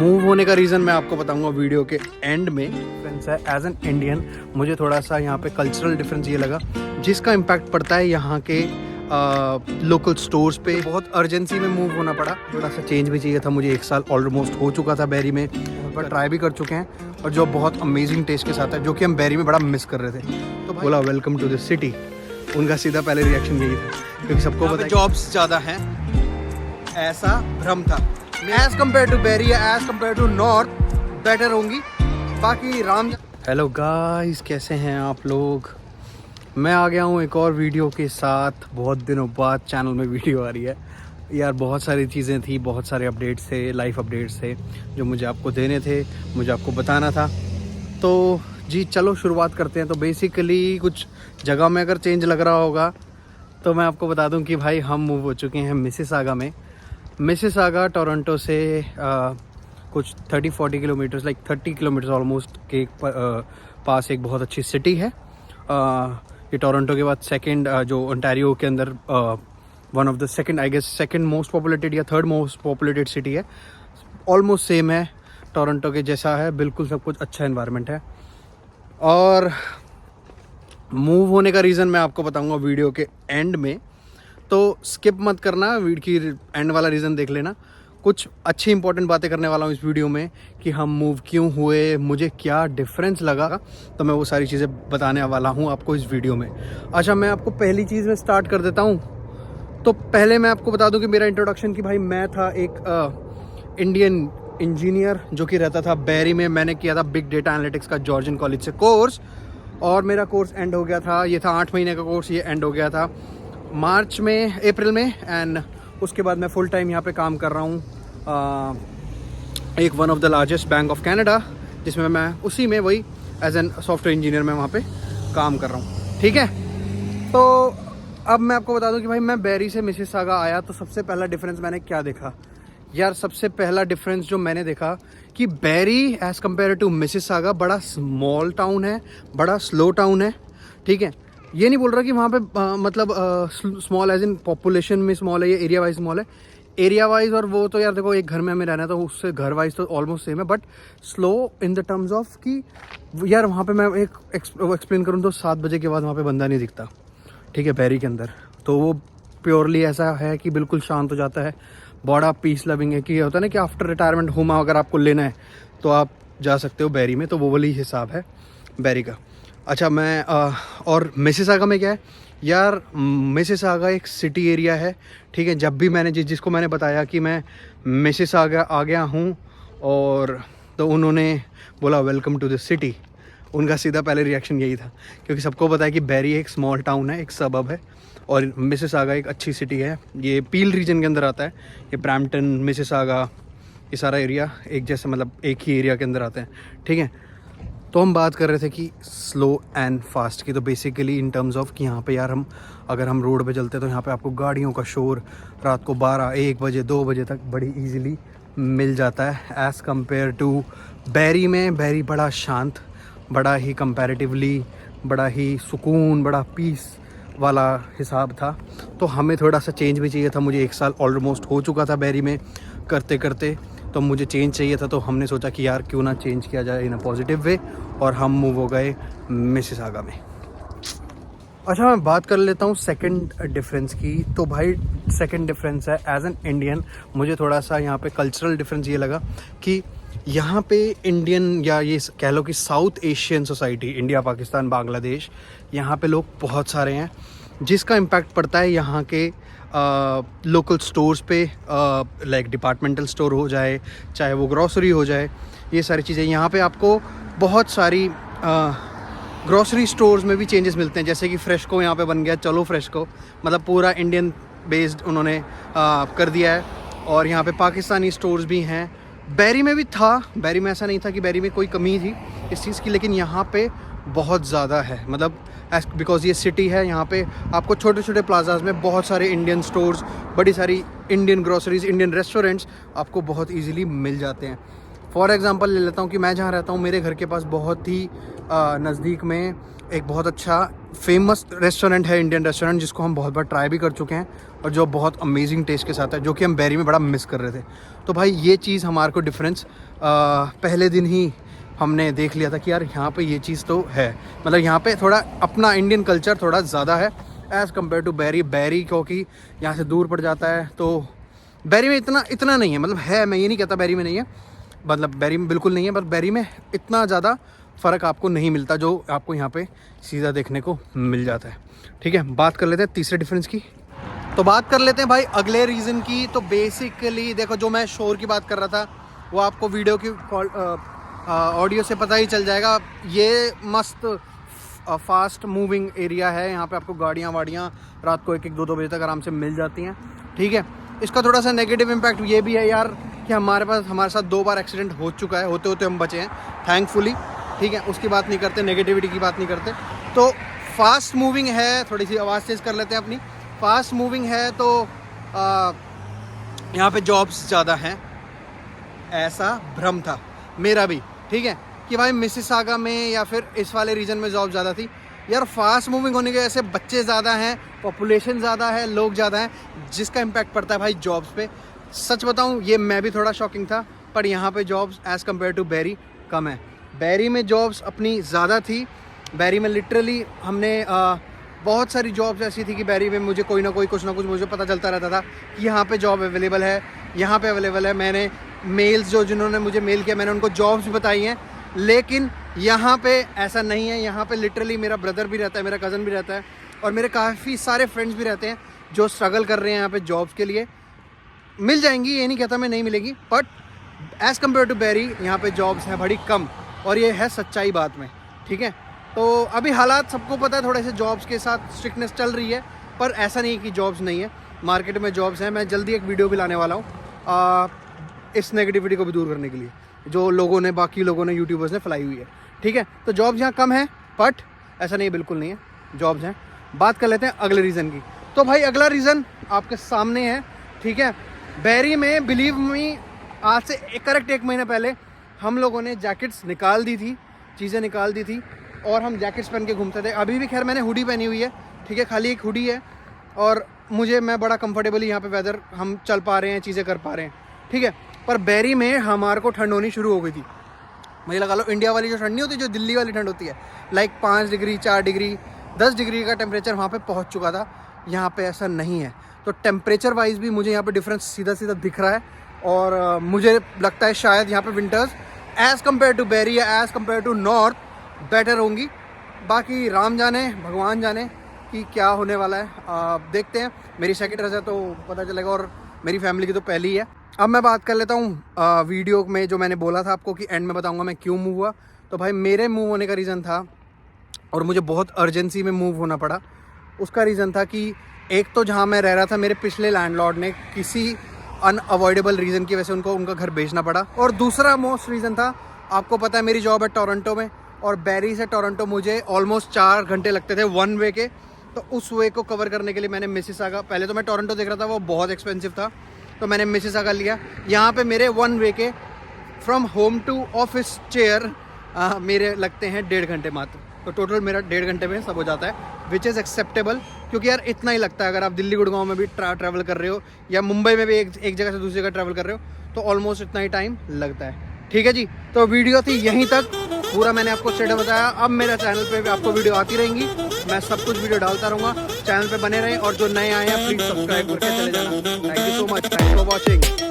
Move होने का reason मैं आपको बताऊंगा वीडियो के एंड में। डिफरेंस है एज एन इंडियन, मुझे थोड़ा सा यहाँ पे कल्चरल डिफरेंस ये लगा जिसका इम्पैक्ट पड़ता है यहाँ के लोकल स्टोर्स पे। बहुत अर्जेंसी में मूव होना पड़ा, थोड़ा सा चेंज भी चाहिए था मुझे। 1 साल ऑलमोस्ट हो चुका था बैरी में, पर ट्राई भी कर चुके हैं और जो बहुत अमेजिंग टेस्ट के साथ है, जो कि हम बैरी में बड़ा मिस कर रहे थे। तो बोला वेलकम टू दिस सिटी, उनका सीधा पहले रिएक्शन यही था क्योंकि सबको पता है जॉब्स ज़्यादा हैं, ऐसा भ्रम था। As compare to Barrie, as compare to north better होंगी। बाकी राम। हेलो गाइस, कैसे हैं आप लोग? मैं आ गया हूँ एक और वीडियो के साथ। बहुत दिनों बाद चैनल में वीडियो आ रही है यार। बहुत सारी चीज़ें थी, बहुत सारे अपडेट्स थे, लाइफ अपडेट्स थे जो मुझे आपको देने थे, मुझे आपको बताना था। तो जी चलो शुरुआत करते हैं। तो बेसिकली कुछ जगह में अगर चेंज लग रहा होगा तो मैं आपको बता दूं कि भाई हम मूव हो चुके हैं मिसिसागा में। मिसिसागा टोरंटो से कुछ 30-40 किलोमीटर्स, लाइक 30 किलोमीटर्स ऑलमोस्ट के पास एक बहुत अच्छी सिटी है। ये टोरंटो के बाद सेकंड जो ओंटारियो के अंदर one of the second, I guess second most populated या थर्ड मोस्ट पॉपुलेटेड सिटी है। ऑलमोस्ट सेम है, टोरंटो के जैसा है, बिल्कुल सब कुछ अच्छा एनवायरनमेंट है। और मूव होने का रीज़न मैं आपको बताऊंगा वीडियो के एंड में, तो स्किप मत करना, वीडियो की एंड वाला रीज़न देख लेना। कुछ अच्छी इंपॉर्टेंट बातें करने वाला हूँ इस वीडियो में कि हम मूव क्यों हुए, मुझे क्या डिफरेंस लगा, तो मैं वो सारी चीज़ें बताने वाला हूँ आपको इस वीडियो में। अच्छा, मैं आपको पहली चीज़ में स्टार्ट कर देता हूँ। तो पहले मैं आपको बता दूँ कि मेरा इंट्रोडक्शन कि भाई मैं था एक इंडियन इंजीनियर जो कि रहता था बैरी में। मैंने किया था बिग डेटा एनालिटिक्स का जॉर्जियन कॉलेज से कोर्स, और मेरा कोर्स एंड हो गया था। ये था 8 महीने का कोर्स, ये एंड हो गया था मार्च में, अप्रैल में। एंड उसके बाद मैं फुल टाइम यहाँ पे काम कर रहा हूँ एक one of the largest bank of Canada, जिसमें मैं उसी में वही एज एन सॉफ्टवेयर इंजीनियर मैं वहाँ पे काम कर रहा हूँ। ठीक है, तो अब मैं आपको बता दूँ कि भाई मैं बैरी से मिसिसागा आया तो सबसे पहला डिफरेंस मैंने क्या देखा यार। सबसे पहला डिफरेंस जो मैंने देखा कि बैरी एज कम्पेयर टू मिसिसागा बड़ा स्मॉल टाउन है, बड़ा स्लो टाउन है। ठीक है, ये नहीं बोल रहा कि वहाँ पे मतलब स्मॉल एज इन पॉपुलेशन में स्मॉल है, ये एरिया वाइज स्मॉल है। एरिया वाइज और वो तो यार देखो, एक घर में हमें रहना है तो उससे घर वाइज तो ऑलमोस्ट सेम है, but slow in the terms of कि यार वहाँ पे मैं एक एक्सप्लेन करूँ तो 7 बजे के बाद वहाँ पे बंदा नहीं दिखता। ठीक है, बैरी के अंदर तो वो प्योरली ऐसा है कि बिल्कुल शांत हो जाता है, बड़ा पीस लविंग है। कि होता है ना कि आफ्टर रिटायरमेंट होम अगर आपको लेना है तो आप जा सकते हो बैरी में, तो वो वाली हिसाब है बैरी का। अच्छा, मैं और मिसिसागा में क्या है यार, मिसिसागा एक सिटी एरिया है। ठीक है, जब भी मैंने जिसको मैंने बताया कि मैं मिसिसागा आ गया हूँ, और तो उन्होंने बोला वेलकम टू दिस सिटी, उनका सीधा पहले रिएक्शन यही था क्योंकि सबको पता है कि बैरी एक स्मॉल टाउन है, एक सबअब है, और मिसिसागा एक अच्छी सिटी है। ये पील रीजन के अंदर आता है, ये ब्रैम्पटन, मिसिसागा, ये सारा एरिया एक जैसे, मतलब एक ही एरिया के अंदर आते हैं। ठीक है, तो हम बात कर रहे थे कि स्लो एंड फास्ट की। तो बेसिकली इन टर्म्स ऑफ कि यहाँ पे यार अगर हम रोड पे चलते हैं तो यहाँ पे आपको गाड़ियों का शोर रात को 12-1 बजे 2 बजे तक बड़ी इजीली मिल जाता है एज़ कम्पेयर टू बैरी में। बैरी बड़ा शांत, बड़ा ही कंपैरेटिवली बड़ा ही सुकून, बड़ा पीस वाला हिसाब था। तो हमें थोड़ा सा चेंज भी चाहिए था मुझे। 1 साल ऑलमोस्ट हो चुका था बैरी में करते करते, तो मुझे चेंज चाहिए था। तो हमने सोचा कि यार क्यों ना चेंज किया जाए इन अ पॉजिटिव वे, और हम मूव हो गए मिसिसागा में। अच्छा, मैं बात कर लेता हूँ सेकंड डिफरेंस की। तो भाई सेकंड डिफरेंस है एज एन इंडियन, मुझे थोड़ा सा यहाँ पे कल्चरल डिफरेंस ये लगा कि यहाँ पे इंडियन, या ये कह लो कि south Asian society, India, Pakistan, Bangladesh, यहाँ पे लोग बहुत सारे हैं, जिसका इम्पैक्ट पड़ता है यहाँ के लोकल स्टोर्स पे, लाइक डिपार्टमेंटल स्टोर हो जाए, चाहे वो ग्रॉसरी हो जाए, ये सारी चीज़ें। यहाँ पे आपको बहुत सारी ग्रॉसरी स्टोर्स में भी चेंजेस मिलते हैं, जैसे कि फ्रेशको यहाँ पे बन गया, चलो फ्रेशको, मतलब पूरा इंडियन बेस्ड उन्होंने कर दिया है। और यहाँ पे पाकिस्तानी स्टोर्स भी हैं। बैरी में भी था, बैरी में ऐसा नहीं था कि बैरी में कोई कमी थी इस चीज़ की, लेकिन यहाँ पे बहुत ज़्यादा है। मतलब बिकॉज ये सिटी है, यहाँ पे आपको छोटे छोटे प्लाजाज में बहुत सारे इंडियन स्टोर्स, बड़ी सारी इंडियन ग्रॉसरीज, इंडियन रेस्टोरेंट्स आपको बहुत इजीली मिल जाते हैं। फॉर एग्ज़ाम्पल ले लेता हूँ कि मैं जहाँ रहता हूँ मेरे घर के पास बहुत ही नज़दीक में एक बहुत अच्छा फेमस रेस्टोरेंट है, इंडियन रेस्टोरेंट, जिसको हम बहुत बार ट्राई भी कर चुके हैं और जो बहुत अमेजिंग टेस्ट के साथ है, जो कि हम बैरी में बड़ा मिस कर रहे थे। तो भाई ये चीज़ हमारे को डिफरेंस पहले दिन ही हमने देख लिया था कि यार यहाँ पे ये चीज़ तो है, मतलब यहाँ पे थोड़ा अपना इंडियन कल्चर थोड़ा ज़्यादा है एज़ कम्पेयर टू बैरी क्योंकि यहाँ से दूर पड़ जाता है। तो बैरी में इतना नहीं है, मतलब है, मैं ये नहीं कहता बैरी में नहीं है, मतलब बैरी में बिल्कुल नहीं है, पर बैरी में इतना ज़्यादा फ़र्क आपको नहीं मिलता जो आपको यहाँ पे सीधा देखने को मिल जाता है। ठीक है, बात कर लेते हैं तीसरे डिफरेंस की। तो बात कर लेते हैं भाई अगले रीज़न की। तो बेसिकली देखो, जो मैं शोर की बात कर रहा था वो आपको वीडियो की ऑडियो से पता ही चल जाएगा। ये मस्त फास्ट मूविंग एरिया है, यहाँ पे आपको गाड़ियाँ वाड़ियाँ रात को 1-1 2-2 बजे तक आराम से मिल जाती हैं। ठीक है, इसका थोड़ा सा नेगेटिव इम्पैक्ट ये भी है यार कि हमारे साथ 2 बार एक्सीडेंट हो चुका है, होते होते हम बचे हैं थैंकफुली। ठीक है, उसकी बात नहीं करते, नेगेटिविटी की बात नहीं करते। तो फास्ट मूविंग है, थोड़ी सी आवाज़ तेज़ कर लेते हैं अपनी। फास्ट मूविंग है तो यहाँ पे जॉब्स ज़्यादा हैं, ऐसा भ्रम था मेरा भी। ठीक है, कि भाई मिसिसागा में या फिर इस वाले रीजन में जॉब ज़्यादा थी। यार फास्ट मूविंग होने की वजह से बच्चे ज़्यादा हैं, पॉपुलेशन ज़्यादा है, लोग ज़्यादा हैं, जिसका इम्पैक्ट पड़ता है भाई जॉब्स पे। सच बताऊँ, ये मैं भी थोड़ा शॉकिंग था, पर यहाँ पे जॉब्स एज़ कम्पेयर टू बैरी कम है। बैरी में जॉब्स अपनी ज़्यादा थी। बैरी में लिटरली हमने बहुत सारी जॉब्स ऐसी थी कि बैरी में मुझे कोई ना कोई कुछ ना कुछ मुझे पता चलता रहता था कि यहाँ पे जॉब अवेलेबल है, यहाँ पे अवेलेबल है। मैंने मेल्स जिन्होंने मुझे मेल किया, मैंने उनको जॉब्स भी बताई हैं, लेकिन यहाँ पे ऐसा नहीं है। यहाँ पे लिटरली मेरा ब्रदर भी रहता है, मेरा कज़न भी रहता है और मेरे काफ़ी सारे फ्रेंड्स भी रहते हैं जो स्ट्रगल कर रहे हैं यहाँ पे जॉब्स के लिए। मिल जाएंगी, ये नहीं कहता मैं नहीं मिलेगी, बट एज़ कम्पेयर टू बैरी यहाँ पे जॉब्स हैं बड़ी कम, और ये है सच्चाई बात में। ठीक है, तो अभी हालात सबको पता है, थोड़े से जॉब्स के साथ स्ट्रिक्टनेस चल रही है, पर ऐसा नहीं है कि जॉब्स नहीं है, मार्केट में जॉब्स हैं। मैं जल्दी एक वीडियो भी लाने वाला हूँ इस नेगेटिविटी को भी दूर करने के लिए, जो बाकी लोगों ने यूट्यूबर्स ने फैलाई हुई है। ठीक है, तो जॉब्स यहाँ कम है, बट ऐसा नहीं, बिल्कुल नहीं है, जॉब्स हैं। बात कर लेते हैं अगले रीज़न की। तो भाई अगला रीज़न आपके सामने है। ठीक है, बैरी में बिलीव मी, आज से करेक्ट 1 महीने पहले हम लोगों ने जैकेट्स निकाल दी थी, चीज़ें निकाल दी थी और हम जैकेट्स पहन के घूमते थे। अभी भी खैर मैंने हुडी पहनी हुई है, ठीक है, खाली एक हुडी है, और मैं बड़ा कंफर्टेबली यहाँ पे वेदर हम चल पा रहे हैं, चीज़ें कर पा रहे हैं। ठीक है, पर बैरी में हमारे को ठंड होनी शुरू हो गई थी। मुझे लगा लो इंडिया वाली जो ठंड नहीं होती, जो दिल्ली वाली ठंड होती है, लाइक 5 डिग्री 4 डिग्री 10 डिग्री का टेम्परेचर वहाँ पे पहुँच चुका था। यहाँ पे ऐसा नहीं है, तो टेम्परेचर वाइज भी मुझे यहाँ पे डिफरेंस सीधा सीधा दिख रहा है, और मुझे लगता है शायद यहाँ पे winters as compare to Barrie या as compare to north better होंगी। बाकी राम जाने, भगवान जाने कि क्या होने वाला है, देखते हैं। मेरी सेकंड रजा तो पता चलेगा, और मेरी फैमिली की तो पहली है। अब मैं बात कर लेता हूँ वीडियो में जो मैंने बोला था आपको कि एंड में बताऊँगा मैं क्यों मूव हुआ। तो भाई मेरे मूव होने का रीज़न था, और मुझे बहुत अर्जेंसी में मूव होना पड़ा। उसका रीज़न था कि एक तो जहाँ मैं रह रहा था, मेरे पिछले लैंडलॉर्ड ने किसी अनअवॉइडेबल रीज़न की वजह से उनका घर बेचना पड़ा। और दूसरा मोस्ट रीज़न था, आपको पता है मेरी जॉब है टोरंटो में, और बैरी से टोरंटो मुझे ऑलमोस्ट 4 घंटे लगते थे 1 वे के। तो उस वे को कवर करने के लिए मैंने मिसिसागा, पहले तो मैं टोरंटो देख रहा था, वो बहुत एक्सपेंसिव था, तो मैंने मिसिसागा लिया। यहाँ पे मेरे 1 वे के from home to office chair मेरे लगते हैं 1.5 घंटे मात्र। तो टोटल मेरा 1.5 घंटे में सब हो जाता है, विच इज़ एक्सेप्टेबल, क्योंकि यार इतना ही लगता है। अगर आप दिल्ली गुड़गांव में भी ट्रैवल कर रहे हो, या मुंबई में भी एक जगह से दूसरी जगह ट्रैवल कर रहे हो, तो ऑलमोस्ट इतना ही टाइम लगता है। ठीक है जी, तो वीडियो थी यहीं तक, पूरा मैंने आपको स्टेटस बताया। अब मेरा चैनल पे भी आपको वीडियो आती रहेंगी, मैं सब कुछ वीडियो डालता रहूँगा, चैनल पे बने रहें, और जो नए आए हैं प्लीज़ सब्सक्राइब करके चले जाना। Thank you so much, thanks for watching.